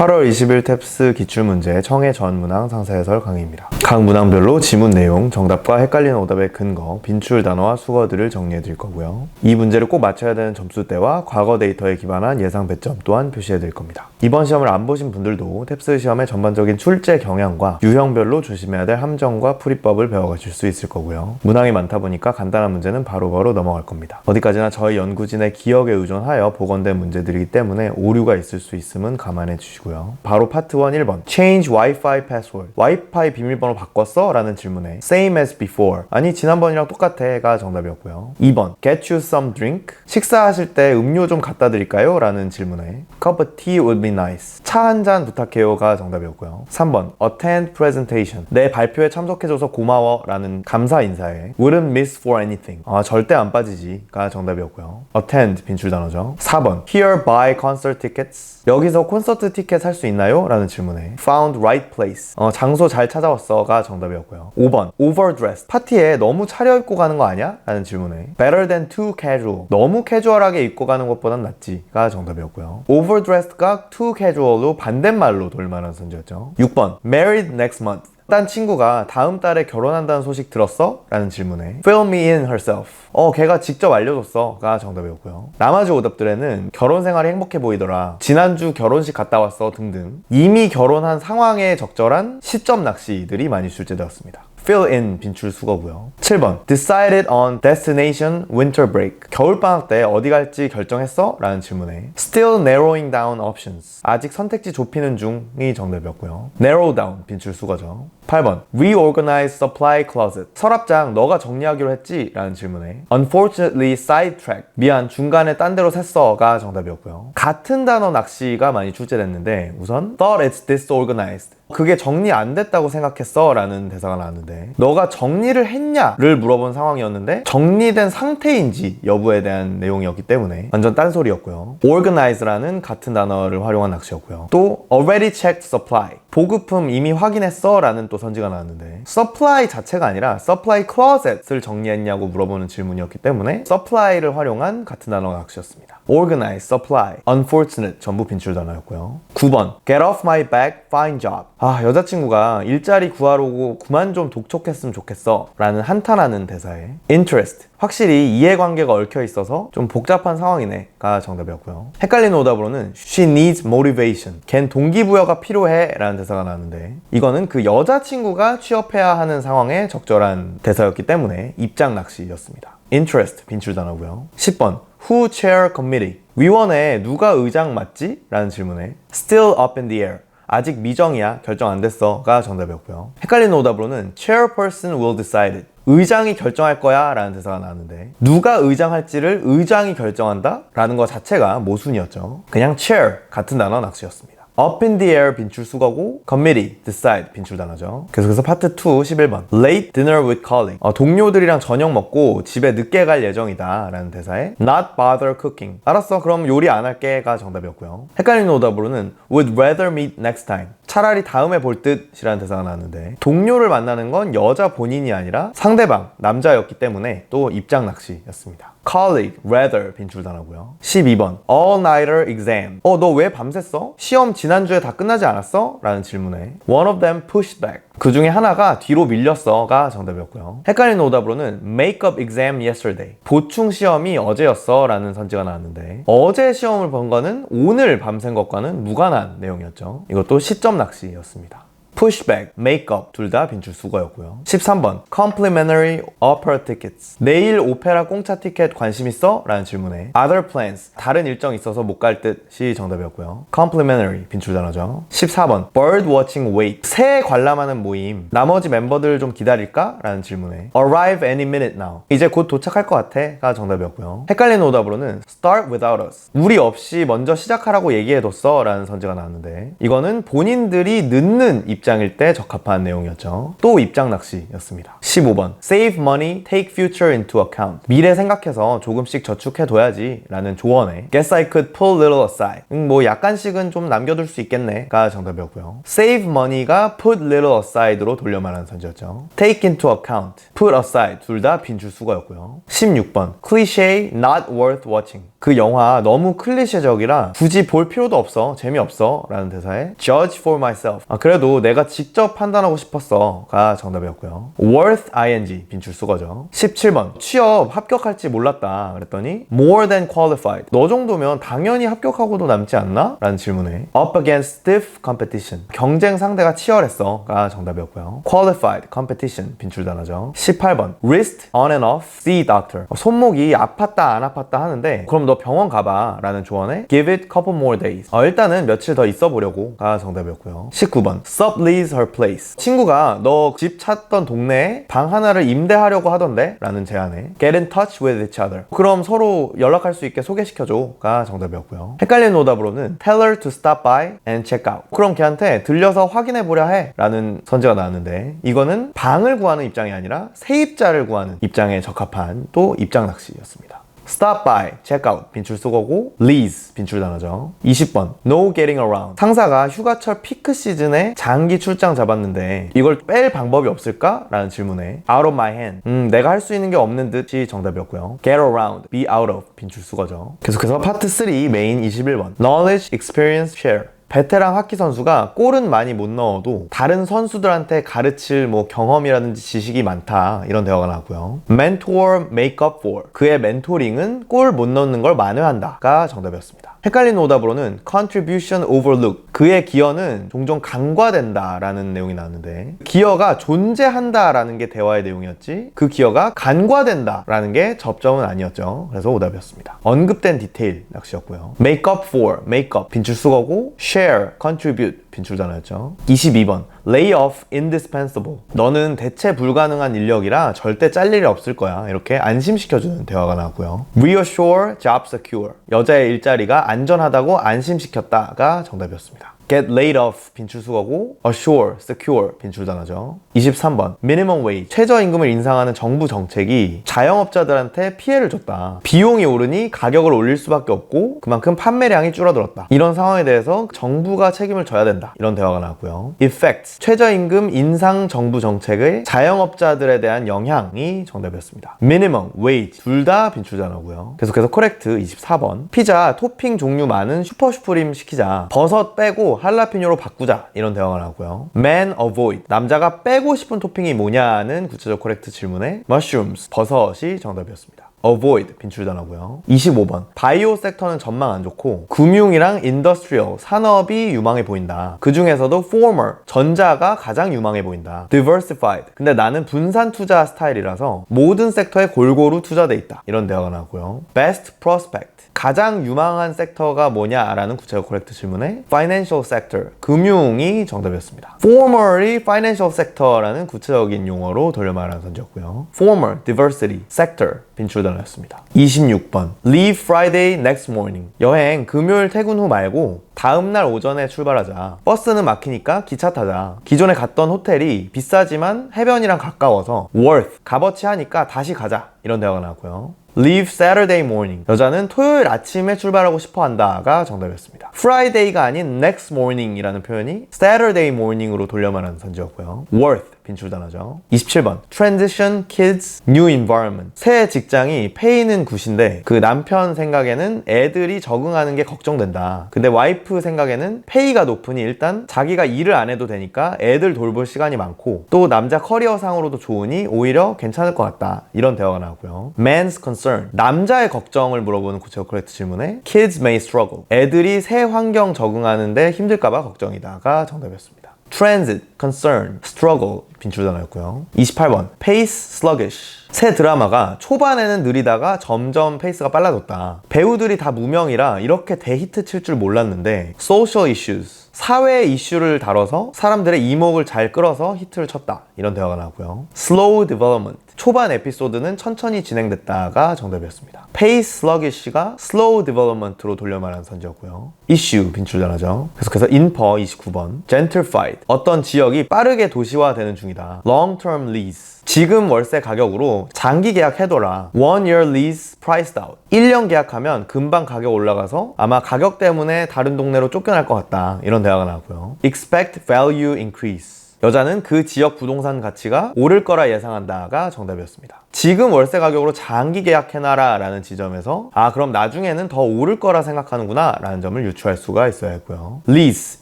8월 20일 탭스 기출문제 청해 전문항 상사해설 강의입니다. 각 문항별로 지문 내용, 정답과 헷갈리는 오답의 근거, 빈출 단어와 수거들을 정리해 드릴 거고요. 이 문제를 꼭 맞춰야 되는 점수대와 과거 데이터에 기반한 예상 배점 또한 표시해 드릴 겁니다. 이번 시험을 안 보신 분들도 탭스 시험의 전반적인 출제 경향과 유형별로 조심해야 될 함정과 풀이법을 배워가실 수 있을 거고요. 문항이 많다 보니까 간단한 문제는 바로바로 넘어갈 겁니다. 어디까지나 저희 연구진의 기억에 의존하여 복원된 문제들이기 때문에 오류가 있을 수 있음은 감안해 주시고요. 바로 파트 1 1번 Change Wi-Fi password. 와이파이 비밀번호 바꿨어? 라는 질문에 Same as before. 아니 지난번이랑 똑같아 가 정답이었고요. 2번 Get you some drink. 식사하실 때 음료 좀 갖다 드릴까요? 라는 질문에 Cup of tea would be nice. 차 한 잔 부탁해요 가 정답이었고요. 3번 Attend presentation. 내 발표에 참석해줘서 고마워 라는 감사 인사에 Wouldn't miss for anything. 절대 안 빠지지 가 정답이었고요. Attend 빈출 단어죠. 4번 Here buy concert tickets. 여기서 콘서트 티켓 살 수 있나요? 라는 질문에 Found right place. 장소 잘 찾아왔어 가 정답이었고요. 5번 Overdressed. 파티에 너무 차려입고 가는 거 아니야? 라는 질문에 Better than too casual. 너무 캐주얼하게 입고 가는 것보단 낫지 가 정답이었고요. Overdressed가 too casual로 반대말로 돌만한 선지였죠. 6번 Married next month. 딴 친구가 다음 달에 결혼한다는 소식 들었어? 라는 질문에 Fill me in herself. 걔가 직접 알려줬어 가 정답이었고요. 나머지 오답들에는 결혼 생활이 행복해 보이더라, 지난주 결혼식 갔다 왔어 등등 이미 결혼한 상황에 적절한 시점 낚시들이 많이 출제되었습니다. Fill in 빈출 수거고요. 7번 Decided on destination winter break. 겨울방학 때 어디 갈지 결정했어? 라는 질문에 Still narrowing down options. 아직 선택지 좁히는 중이 정답이었고요. Narrow down 빈출 수거죠. 8번 Reorganize supply closet. 서랍장 너가 정리하기로 했지? 라는 질문에 Unfortunately sidetrack. 미안 중간에 딴 데로 샜어 가 정답이었고요. 같은 단어 낚시가 많이 출제됐는데 우선 Thought it's disorganized. 그게 정리 안 됐다고 생각했어 라는 대사가 나왔는데 너가 정리를 했냐를 물어본 상황이었는데 정리된 상태인지 여부에 대한 내용이었기 때문에 완전 딴소리였고요. Organize라는 같은 단어를 활용한 낚시였고요. 또 Already checked supply. 보급품 이미 확인했어? 라는 또 선지가 나왔는데 supply 자체가 아니라 supply closet을 정리했냐고 물어보는 질문이었기 때문에 supply를 활용한 같은 단어 낚시였습니다. Organize, supply, unfortunate 전부 빈출 단어였고요. 9번 Get off my back, find job. 여자친구가 일자리 구하러 오고 그만 좀 독촉했으면 좋겠어 라는 한탄하는 대사에 Interest. 확실히 이해관계가 얽혀 있어서 좀 복잡한 상황이네 가 정답이었고요. 헷갈리는 오답으로는 She needs motivation. 걘 동기부여가 필요해 라는 대사가 나왔는데 이거는 그 여자친구가 취업해야 하는 상황에 적절한 대사였기 때문에 입장 낚시였습니다. Interest 빈출 단어고요. 10번 Who chair committee? 위원회에 누가 의장 맞지? 라는 질문에 Still up in the air. 아직 미정이야 결정 안 됐어 가 정답이었고요. 헷갈리는 오답으로는 Chairperson will decide it. 의장이 결정할 거야 라는 대사가 나왔는데 누가 의장할지를 의장이 결정한다? 라는 것 자체가 모순이었죠. 그냥 chair 같은 단어 낚시였습니다. Up in the air 빈출 수거고 committee, decide 빈출 단어죠. 계속해서 파트 2 11번 Late dinner with colleague. 동료들이랑 저녁 먹고 집에 늦게 갈 예정이다 라는 대사에 Not bother cooking. 알았어 그럼 요리 안 할게 가 정답이었고요. 헷갈리는 오답으로는 Would rather meet next time. 차라리 다음에 볼 듯이라는 대사가 나왔는데 동료를 만나는 건 여자 본인이 아니라 상대방 남자였기 때문에 또 입장 낚시였습니다. Colleague, rather 빈출 단어고요. 12번 All-nighter exam. 너 왜 밤샜어? 시험 지난주에 다 끝나지 않았어? 라는 질문에 One of them pushed back. 그 중에 하나가 뒤로 밀렸어 가 정답이었고요. 헷갈리는 오답으로는 Make up exam yesterday. 보충 시험이 어제였어 라는 선지가 나왔는데 어제 시험을 본 거는 오늘 밤샌 것과는 무관한 내용이었죠. 이것도 시점 낚시였습니다. pushback, makeup 둘 다 빈출 수거였고요. 13번 complimentary opera tickets. 내일 오페라 공짜 티켓 관심 있어? 라는 질문에 other plans. 다른 일정 있어서 못 갈 듯이 정답이었고요. complimentary 빈출 단어죠. 14번 bird watching wait. 새 관람하는 모임. 나머지 멤버들 좀 기다릴까? 라는 질문에 arrive any minute now. 이제 곧 도착할 것 같아 가 정답이었고요. 헷갈리는 오답으로는 start without us. 우리 없이 먼저 시작하라고 얘기해뒀어 라는 선지가 나왔는데 이거는 본인들이 늦는 입장 입장일 때 적합한 내용이었죠. 또 입장 낚시였습니다. 15번 Save money, take future into account. 미래 생각해서 조금씩 저축해둬야지 라는 조언에 Guess I could pull little aside. 뭐 약간씩은 좀 남겨둘 수 있겠네 가 정답이었고요. Save money가 put little aside로 돌려 말하는 선지였죠. Take into account, put aside 둘 다 빈줄 수거였고요. 16번 Cliché, not worth watching. 그 영화 너무 클리셰적이라 굳이 볼 필요도 없어, 재미없어 라는 대사에 Judge for myself. 그래도 내가 직접 판단하고 싶었어 가 정답이었고요. Worth ing 빈줄 수거죠. 17번 취업 합격할지 몰랐다 그랬더니 More than qualified. 너 정도면 당연히 합격하고도 남지 않나? 라는 질문에 Up against stiff competition. 경쟁 상대가 치열했어 가 정답이었고요. Qualified, competition 빈줄 단어죠. 18번 Wrist on and off, see doctor. 손목이 아팠다 안 아팠다 하는데 그럼 너 병원 가봐 라는 조언에 Give it couple more days. 일단은 며칠 더 있어 보려고 가 정답이었고요. 19번 Sublease her place. 친구가 너 집 찾던 동네에 방 하나를 임대하려고 하던데 라는 제안에 Get in touch with each other. 그럼 서로 연락할 수 있게 소개시켜줘 가 정답이었고요. 헷갈리는 오답으로는 Tell her to stop by and check out. 그럼 걔한테 들려서 확인해 보려 해 라는 선지가 나왔는데 이거는 방을 구하는 입장이 아니라 세입자를 구하는 입장에 적합한 또 입장 낚시였습니다. Stop by, check out 빈줄 수거고 lease 빈줄 단어죠. 20번 No getting around. 상사가 휴가철 피크 시즌에 장기 출장 잡았는데 이걸 뺄 방법이 없을까? 라는 질문에 Out of my hand. 내가 할 수 있는 게 없는 듯이 정답이었고요. Get around, be out of 빈줄 수거죠. 계속해서 파트 3 메인 21번 Knowledge, experience, share. 베테랑 하키 선수가 골은 많이 못 넣어도 다른 선수들한테 가르칠 뭐 경험이라든지 지식이 많다 이런 대화가 나왔고요. Mentor, make up for. 그의 멘토링은 골 못 넣는 걸 만회한다가 정답이었습니다. 헷갈리는 오답으로는 contribution overlooked. 그의 기여는 종종 간과된다 라는 내용이 나왔는데 기여가 존재한다 라는 게 대화의 내용이었지 그 기여가 간과된다 라는 게 접점은 아니었죠. 그래서 오답이었습니다. 언급된 디테일 낚시였고요. make up for, make up 빈줄 수거고 share, contribute 빈줄 단어였죠. 22번 lay off indispensable. 너는 대체 불가능한 인력이라 절대 짤 일이 없을 거야. 이렇게 안심시켜주는 대화가 나왔고요. reassure, job secure. 여자의 일자리가 안전하다고 안심시켰다가 정답이었습니다. get laid off 빈출 수거고 assure, secure 빈출 단어죠. 23번 minimum wage. 최저임금을 인상하는 정부 정책이 자영업자들한테 피해를 줬다. 비용이 오르니 가격을 올릴 수밖에 없고 그만큼 판매량이 줄어들었다. 이런 상황에 대해서 정부가 책임을 져야 된다. 이런 대화가 나왔고요. effects. 최저임금 인상 정부 정책의 자영업자들에 대한 영향이 정답이었습니다. minimum wage 둘 다 빈출 단어고요. 계속해서 correct 24번 피자 토핑 종류 많은 슈퍼슈프림 시키자. 버섯 빼고 할라피뇨로 바꾸자 이런 대화가 나왔고요. man avoid 남자가 빼고 싶은 토핑이 뭐냐는 구체적 코렉트 질문에 mushrooms 버섯이 정답이었습니다. avoid 빈출 단어고요. 25번 바이오 섹터는 전망 안 좋고 금융이랑 industrial 산업이 유망해 보인다. 그 중에서도 former 전자가 가장 유망해 보인다. diversified 근데 나는 분산 투자 스타일이라서 모든 섹터에 골고루 투자돼 있다. 이런 대화가 나왔고요. best prospect 가장 유망한 섹터가 뭐냐라는 구체적 코렉트 질문에 financial sector 금융이 정답이었습니다. former이 financial sector라는 구체적인 용어로 돌려 말하는 선지였고요. former, diversity, sector 빈출 단어였습니다. 26번 leave Friday next morning 여행 금요일 퇴근 후 말고 다음날 오전에 출발하자. 버스는 막히니까 기차 타자. 기존에 갔던 호텔이 비싸지만 해변이랑 가까워서 worth 값어치 하니까 다시 가자. 이런 대화가 나왔고요. Leave Saturday morning. 여자는 토요일 아침에 출발하고 싶어 한다가 정답이었습니다. Friday가 아닌 next morning 이라는 표현이 Saturday morning으로 돌려 말하는 선지였고요. Worth 빈출 단어죠. 27번 Transition kids new environment. 새 직장이 페이는 굿인데 그 남편 생각에는 애들이 적응하는 게 걱정된다. 근데 와이프 생각에는 페이가 높으니 일단 자기가 일을 안 해도 되니까 애들 돌볼 시간이 많고 또 남자 커리어상으로도 좋으니 오히려 괜찮을 것 같다. 이런 대화가 나오고요. Man's concern. 남자의 걱정을 물어보는 구체적 코렉트 질문에 Kids may struggle. 애들이 새 환경 적응하는데 힘들까봐 걱정이다가 정답이었습니다. Transit, concern, struggle 빈출 단어였고요. 28번 Pace, sluggish. 새 드라마가 초반에는 느리다가 점점 페이스가 빨라졌다. 배우들이 다 무명이라 이렇게 대히트 칠 줄 몰랐는데 Social issues 사회 이슈를 다뤄서 사람들의 이목을 잘 끌어서 히트를 쳤다. 이런 대화가 나왔고요. slow development, 초반 에피소드는 천천히 진행됐다가 정답이었습니다. pace sluggish가 slow development로 돌려 말한 선지였고요. issue, 빈출단어죠. 계속해서 infer 29번, gentrified, 어떤 지역이 빠르게 도시화되는 중이다. long-term lease, 지금 월세 가격으로 장기 계약해둬라. one year lease priced out, 1년 계약하면 금방 가격 올라가서 아마 가격 때문에 다른 동네로 쫓겨날 것 같다. 이런 대화가 나왔고요. expect value increase, 여자는 그 지역 부동산 가치가 오를 거라 예상한다가 정답이었습니다. 지금 월세 가격으로 장기 계약해놔라 라는 지점에서 그럼 나중에는 더 오를 거라 생각하는구나 라는 점을 유추할 수가 있어야 했고요. lease,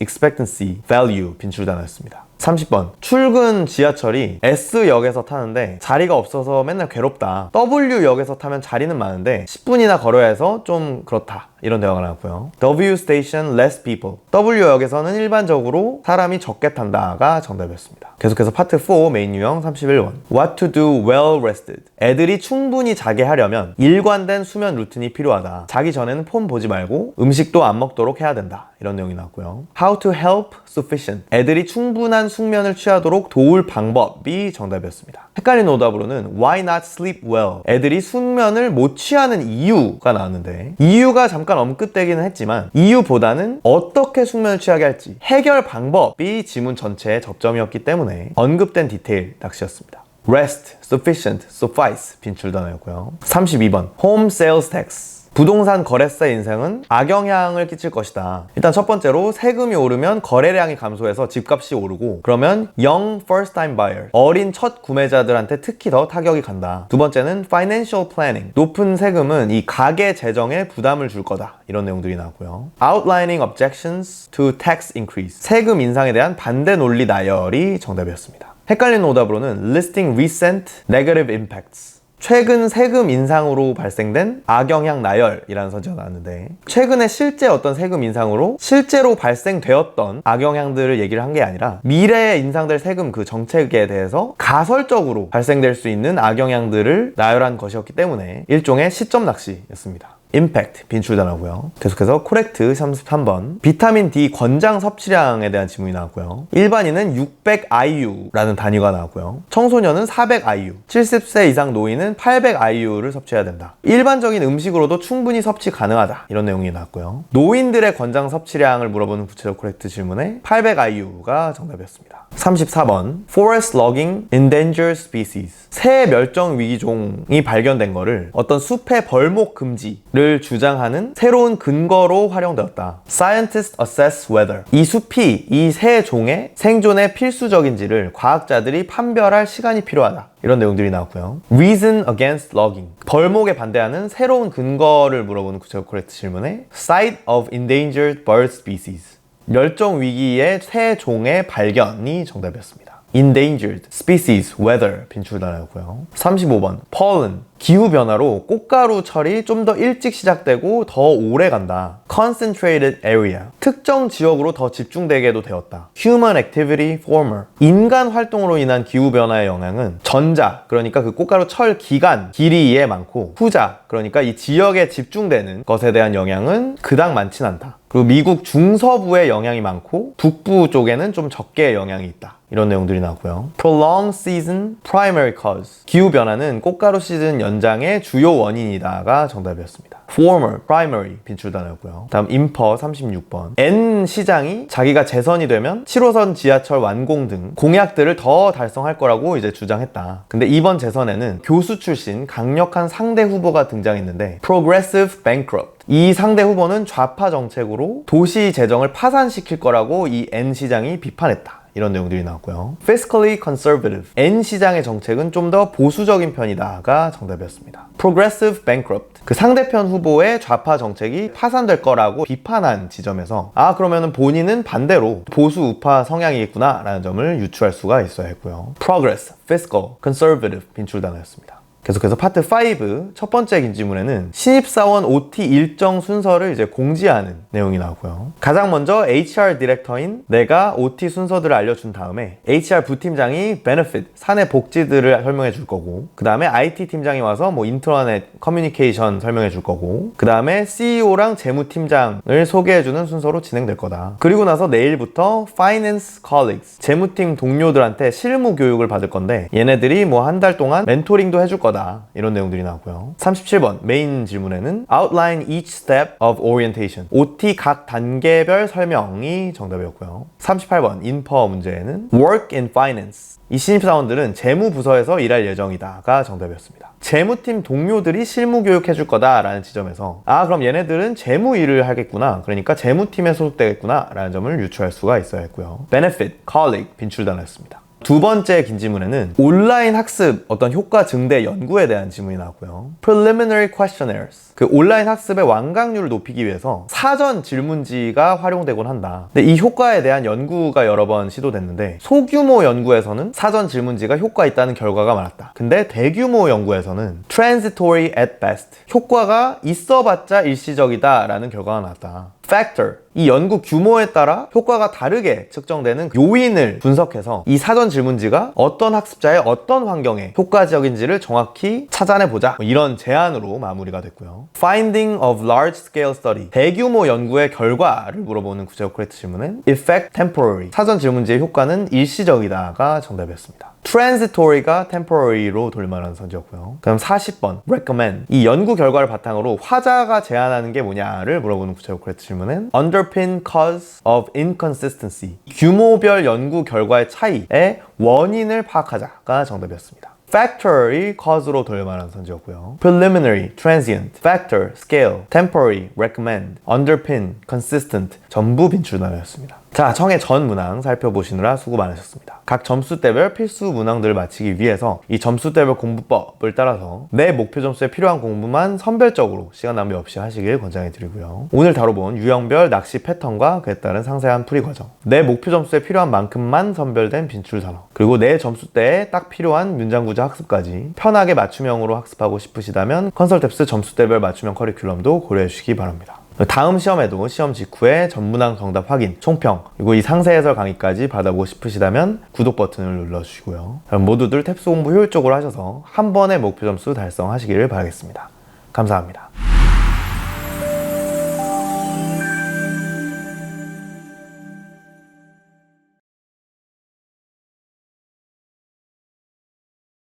expectancy, value, 빈출단어였습니다. 30번, 출근 지하철이 S역에서 타는데 자리가 없어서 맨날 괴롭다. W역에서 타면 자리는 많은데 10분이나 걸어야 해서 좀 그렇다. 이런 대화가 나왔고요. W station less people, W역에서는 일반적으로 사람이 적게 탄다가 정답이었습니다. 계속해서 파트 4 메인 유형 31번, What to do well rested, 애들이 충분히 자게 하려면 일관된 수면 루틴이 필요하다. 자기 전에는 폰 보지 말고 음식도 안 먹도록 해야 된다. 이런 내용이 나왔고요. How to help sufficient, 애들이 충분한 숙면을 취하도록 도울 방법이 정답이었습니다. 헷갈린 오답으로는 Why not sleep well, 애들이 숙면을 못 취하는 이유가 나왔는데 이유가 잠깐 엄끝되기는 했지만 이유보다는 어떻게 숙면을 취하게 할지 해결 방법이 지문 전체의 접점이었기 때문에 언급된 디테일 낚시였습니다. rest, sufficient, suffice, 빈출단어였고요. 32번, home sales tax, 부동산 거래세 인상은 악영향을 끼칠 것이다. 일단 첫 번째로 세금이 오르면 거래량이 감소해서 집값이 오르고, 그러면 young first time buyer, 어린 첫 구매자들한테 특히 더 타격이 간다. 두 번째는 financial planning, 높은 세금은 이 가계 재정에 부담을 줄 거다. 이런 내용들이 나왔고요. outlining objections to tax increase, 세금 인상에 대한 반대 논리 나열이 정답이었습니다. 헷갈리는 오답으로는 listing recent negative impacts, 최근 세금 인상으로 발생된 악영향 나열이라는 선지가 나왔는데, 최근에 실제 어떤 세금 인상으로 실제로 발생되었던 악영향들을 얘기를 한 게 아니라 미래에 인상될 세금 그 정책에 대해서 가설적으로 발생될 수 있는 악영향들을 나열한 것이었기 때문에 일종의 시점 낚시였습니다. impact, 빈출단어고요. 계속해서 correct 33번, 비타민 D 권장 섭취량에 대한 질문이 나왔고요. 일반인은 600IU라는 단위가 나왔고요. 청소년은 400IU, 70세 이상 노인은 800IU를 섭취해야 된다. 일반적인 음식으로도 충분히 섭취 가능하다. 이런 내용이 나왔고요. 노인들의 권장 섭취량을 물어보는 구체적 correct 질문에 800IU가 정답이었습니다. 34번, forest logging endangered species, 새 멸종 위기종이 발견된 거를 어떤 숲의 벌목 금지를 주장하는 새로운 근거로 활용되었다. Scientists assess whether, 이 숲이 이 새 종의 생존에 필수적인지를 과학자들이 판별할 시간이 필요하다. 이런 내용들이 나왔고요. Reason against logging, 벌목에 반대하는 새로운 근거를 물어보는 구체적 correct 질문에 Site of endangered bird species, 멸종 위기의 새 종의 발견이 정답이었습니다. endangered species weather, 빈출단어였고요. 35번, pollen, 기후변화로 꽃가루 철이 좀 더 일찍 시작되고 더 오래 간다. concentrated area, 특정 지역으로 더 집중되게도 되었다. human activity former, 인간 활동으로 인한 기후변화의 영향은 전자, 그러니까 그 꽃가루 철 기간, 길이에 많고, 후자, 그러니까 이 지역에 집중되는 것에 대한 영향은 그닥 많진 않다. 그리고 미국 중서부에 영향이 많고 북부 쪽에는 좀 적게 영향이 있다. 이런 내용들이 나왔고요. prolonged season primary cause, 기후변화는 꽃가루 시즌 연장의 주요 원인이다가 정답이었습니다. former, primary, 빈출단어였고요. 다음 infer 36번, N 시장이 자기가 재선이 되면 7호선 지하철 완공 등 공약들을 더 달성할 거라고 이제 주장했다. 근데 이번 재선에는 교수 출신 강력한 상대 후보가 등장했는데 progressive bankrupt, 이 상대 후보는 좌파 정책으로 도시 재정을 파산시킬 거라고 이 N 시장이 비판했다. 이런 내용들이 나왔고요. Fiscally conservative, N 시장의 정책은 좀 더 보수적인 편이다가 정답이었습니다. Progressive bankrupt, 그 상대편 후보의 좌파 정책이 파산될 거라고 비판한 지점에서 그러면은 본인은 반대로 보수 우파 성향이겠구나 라는 점을 유추할 수가 있어야 했고요. Progress, fiscal, conservative, 빈출단어였습니다. 계속해서 파트 5 첫 번째 긴 지문에는 신입사원 OT 일정 순서를 이제 공지하는 내용이 나오고요. 가장 먼저 HR 디렉터인 내가 OT 순서들을 알려준 다음에 HR 부팀장이 benefit, 사내 복지들을 설명해 줄 거고, 그 다음에 IT 팀장이 와서 뭐 인트라넷 커뮤니케이션 설명해 줄 거고, 그 다음에 CEO랑 재무팀장을 소개해 주는 순서로 진행될 거다. 그리고 나서 내일부터 finance colleagues, 재무팀 동료들한테 실무 교육을 받을 건데 얘네들이 뭐 한 달 동안 멘토링도 해줄 거다. 이런 내용들이 나오고요. 37번 메인 질문에는 outline each step of orientation, OT 각 단계별 설명이 정답이었고요. 38번 인퍼 문제에는 work in finance, 이 신입사원들은 재무부서에서 일할 예정이다가 정답이었습니다. 재무팀 동료들이 실무 교육해줄 거다라는 지점에서 그럼 얘네들은 재무 일을 하겠구나, 그러니까 재무팀에 소속되겠구나 라는 점을 유추할 수가 있어야 했고요. benefit, colleague 빈출 단어였습니다. 두 번째 긴 지문에는 온라인 학습 어떤 효과 증대 연구에 대한 지문이 나왔고요. preliminary questionnaires, 그 온라인 학습의 완강률을 높이기 위해서 사전 질문지가 활용되곤 한다. 근데 이 효과에 대한 연구가 여러 번 시도됐는데 소규모 연구에서는 사전 질문지가 효과 있다는 결과가 많았다. 근데 대규모 연구에서는 transitory at best, 효과가 있어봤자 일시적이다 라는 결과가 나왔다. factor, 이 연구 규모에 따라 효과가 다르게 측정되는 요인을 분석해서 이 사전 질문지가 어떤 학습자의 어떤 환경에 효과적인지를 정확히 찾아내보자, 이런 제안으로 마무리가 됐고요. Finding of large scale study, 대규모 연구의 결과를 물어보는 구체적 코렉트 질문은 effect temporary, 사전 질문지의 효과는 일시적이다가 정답이었습니다. transitory가 temporary로 돌만한 선지였고요. 그럼 40번 recommend, 이 연구 결과를 바탕으로 화자가 제안하는 게 뭐냐를 물어보는 구체적 코렉트 질문은 underpin cause of inconsistency, 규모별 연구 결과의 차이의 원인을 파악하자가 정답이었습니다. factor이 cause로 돌만한 선지였고요. preliminary, transient, factor, scale, temporary, recommend, underpin, consistent 전부 빈출 단어였습니다. 자, 청의 전 문항 살펴보시느라 수고 많으셨습니다. 각 점수대별 필수 문항들을 마치기 위해서 이 점수대별 공부법을 따라서 내 목표 점수에 필요한 공부만 선별적으로 시간 낭비 없이 하시길 권장해 드리고요. 오늘 다뤄본 유형별 낚시 패턴과 그에 따른 상세한 풀이 과정, 내 목표 점수에 필요한 만큼만 선별된 빈출 단어, 그리고 내 점수대에 딱 필요한 문장 구조 학습까지 편하게 맞춤형으로 학습하고 싶으시다면 컨설탭스 점수대별 맞춤형 커리큘럼도 고려해 주시기 바랍니다. 다음 시험에도 시험 직후에 전문항 정답 확인, 총평, 그리고 이 상세 해설 강의까지 받아보고 싶으시다면 구독 버튼을 눌러주시고요. 모두들 탭스 공부 효율적으로 하셔서 한 번에 목표 점수 달성하시기를 바라겠습니다. 감사합니다.